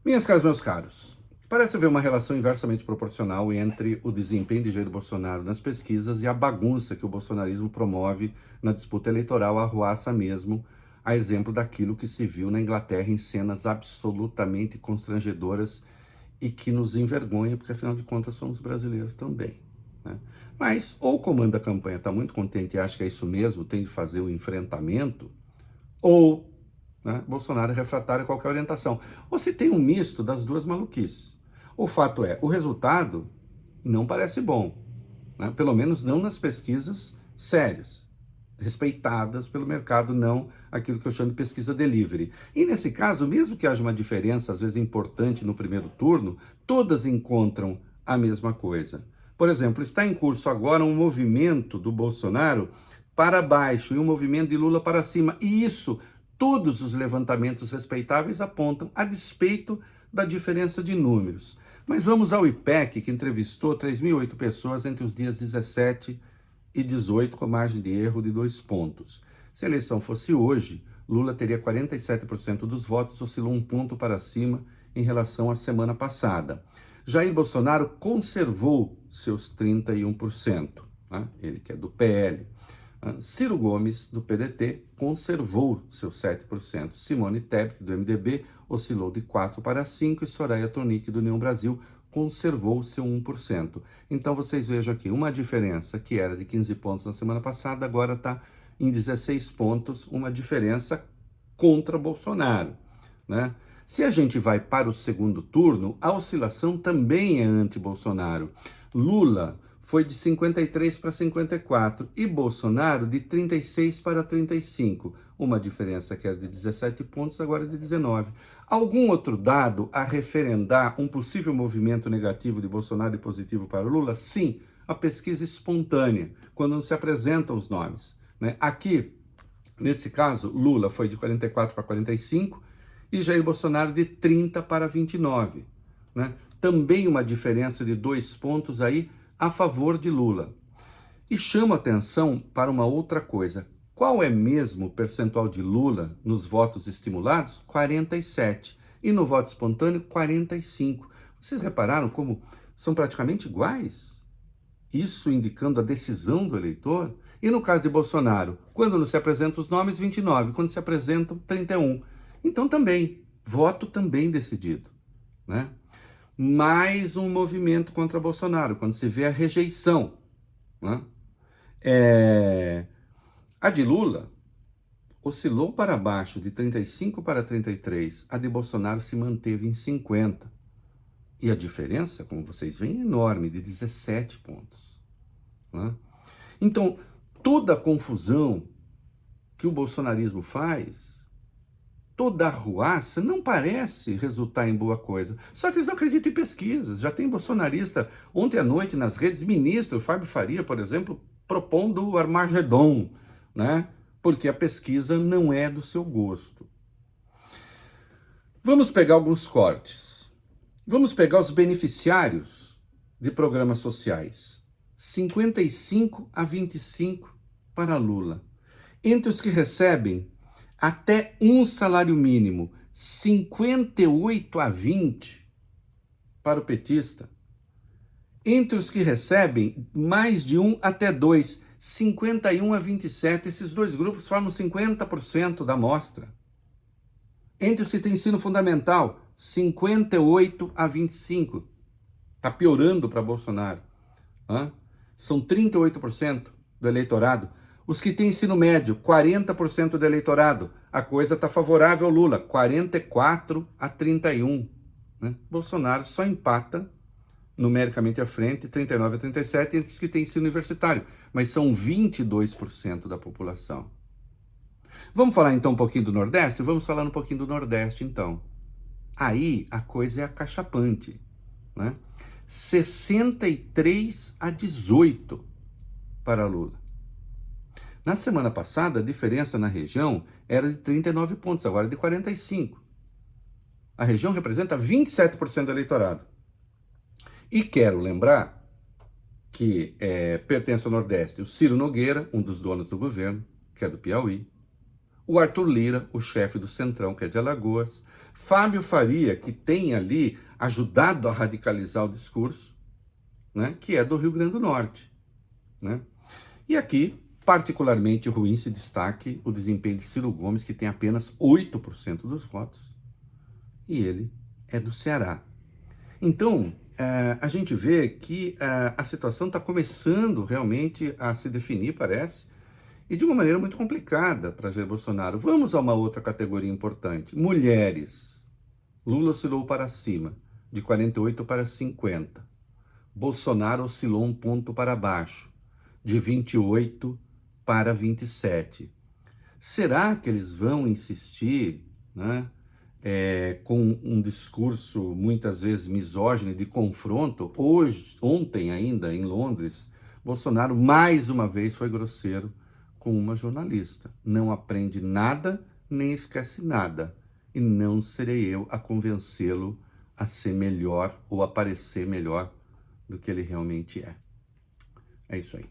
Minhas caras, meus caros, parece haver uma relação inversamente proporcional entre o desempenho de Jair Bolsonaro nas pesquisas e a bagunça que o bolsonarismo promove na disputa eleitoral, a arruaça mesmo, a exemplo daquilo que se viu na Inglaterra em cenas absolutamente constrangedoras e que nos envergonha, porque afinal de contas somos brasileiros também, né? Mas ou o comando da campanha está muito contente e acha que é isso mesmo, tem de fazer o enfrentamento, ou, né, Bolsonaro é refratário a qualquer orientação. Ou se tem um misto das duas maluquices. O fato é, o resultado não parece bom, né? Pelo menos não nas pesquisas sérias, respeitadas pelo mercado, não aquilo que eu chamo de pesquisa delivery. E nesse caso, mesmo que haja uma diferença, às vezes importante no primeiro turno, todas encontram a mesma coisa. Por exemplo, está em curso agora um movimento do Bolsonaro para baixo e um movimento de Lula para cima. E isso, todos os levantamentos respeitáveis apontam, a despeito da diferença de números. Mas vamos ao IPEC, que entrevistou 3.008 pessoas entre os dias 17 e 18, com margem de erro de 2 pontos. Se a eleição fosse hoje, Lula teria 47% dos votos, oscilou 1 ponto para cima em relação à semana passada. Jair Bolsonaro conservou seus 31%, né? Ele que é do PL. Ciro Gomes, do PDT, conservou seus 7%. Simone Tebet, do MDB, oscilou de 4 para 5%, e Soraya Tronic, do União Brasil, conservou seu 1%. Então vocês vejam aqui, uma diferença que era de 15 pontos na semana passada, agora está em 16 pontos, uma diferença contra Bolsonaro, né? Se a gente vai para o segundo turno, a oscilação também é anti-Bolsonaro. Lula foi de 53 para 54 e Bolsonaro de 36 para 35. Uma diferença que era de 17 pontos, agora é de 19. Algum outro dado a referendar um possível movimento negativo de Bolsonaro e positivo para Lula? Sim, a pesquisa espontânea, quando não se apresentam os nomes, né? Aqui, nesse caso, Lula foi de 44 para 45 e Jair Bolsonaro de 30 para 29, né? Também uma diferença de 2 pontos aí a favor de Lula. E chamo atenção para uma outra coisa. Qual é mesmo o percentual de Lula nos votos estimulados? 47. E no voto espontâneo, 45. Vocês repararam como são praticamente iguais? Isso indicando a decisão do eleitor? E no caso de Bolsonaro, quando não se apresentam os nomes, 29. Quando se apresentam, 31. Então também, voto também decidido, né? Mais um movimento contra Bolsonaro, quando se vê a rejeição, né? A de Lula oscilou para baixo de 35 para 33, a de Bolsonaro se manteve em 50. E a diferença, como vocês veem, é enorme, de 17 pontos, né? Então, toda a confusão que o bolsonarismo faz, toda a arruaça, não parece resultar em boa coisa. Só que eles não acreditam em pesquisas. Já tem bolsonarista, ontem à noite nas redes, ministro Fábio Faria, por exemplo, propondo o Armagedon, né? Porque a pesquisa não é do seu gosto. Vamos pegar alguns cortes. Vamos pegar os beneficiários de programas sociais. 55 a 25 para Lula. Entre os que recebem até um salário mínimo, 58 a 20 para o petista. Entre os que recebem mais de um até dois, 51 a 27, esses dois grupos formam 50% da amostra. Entre os que têm ensino fundamental, 58 a 25. Está piorando para Bolsonaro. São 38% do eleitorado. Os que têm ensino médio, 40% do eleitorado. A coisa está favorável ao Lula, 44 a 31. Né? Bolsonaro só empata numericamente à frente, 39 a 37, entre os que têm ensino universitário. Mas são 22% da população. Vamos falar então um pouquinho do Nordeste? Vamos falar um pouquinho do Nordeste, então. Aí a coisa é acachapante, né? 63 a 18 para Lula. Na semana passada, a diferença na região era de 39 pontos, agora é de 45. A região representa 27% do eleitorado. E quero lembrar que pertence ao Nordeste o Ciro Nogueira, um dos donos do governo, que é do Piauí, o Arthur Lira, o chefe do Centrão, que é de Alagoas, Fábio Faria, que tem ali ajudado a radicalizar o discurso, né, que é do Rio Grande do Norte, né? E aqui, particularmente ruim, se destaque o desempenho de Ciro Gomes, que tem apenas 8% dos votos, e ele é do Ceará. Então, a gente vê que a situação está começando realmente a se definir, parece, e de uma maneira muito complicada para Jair Bolsonaro. Vamos a uma outra categoria importante: mulheres. Lula oscilou para cima, de 48 para 50. Bolsonaro oscilou um ponto para baixo, de 28 para 27. Será que eles vão insistir, né, com um discurso muitas vezes misógino de confronto? Ontem ainda, em Londres, Bolsonaro mais uma vez foi grosseiro com uma jornalista. Não aprende nada, nem esquece nada. E não serei eu a convencê-lo a ser melhor ou a parecer melhor do que ele realmente é. É isso aí.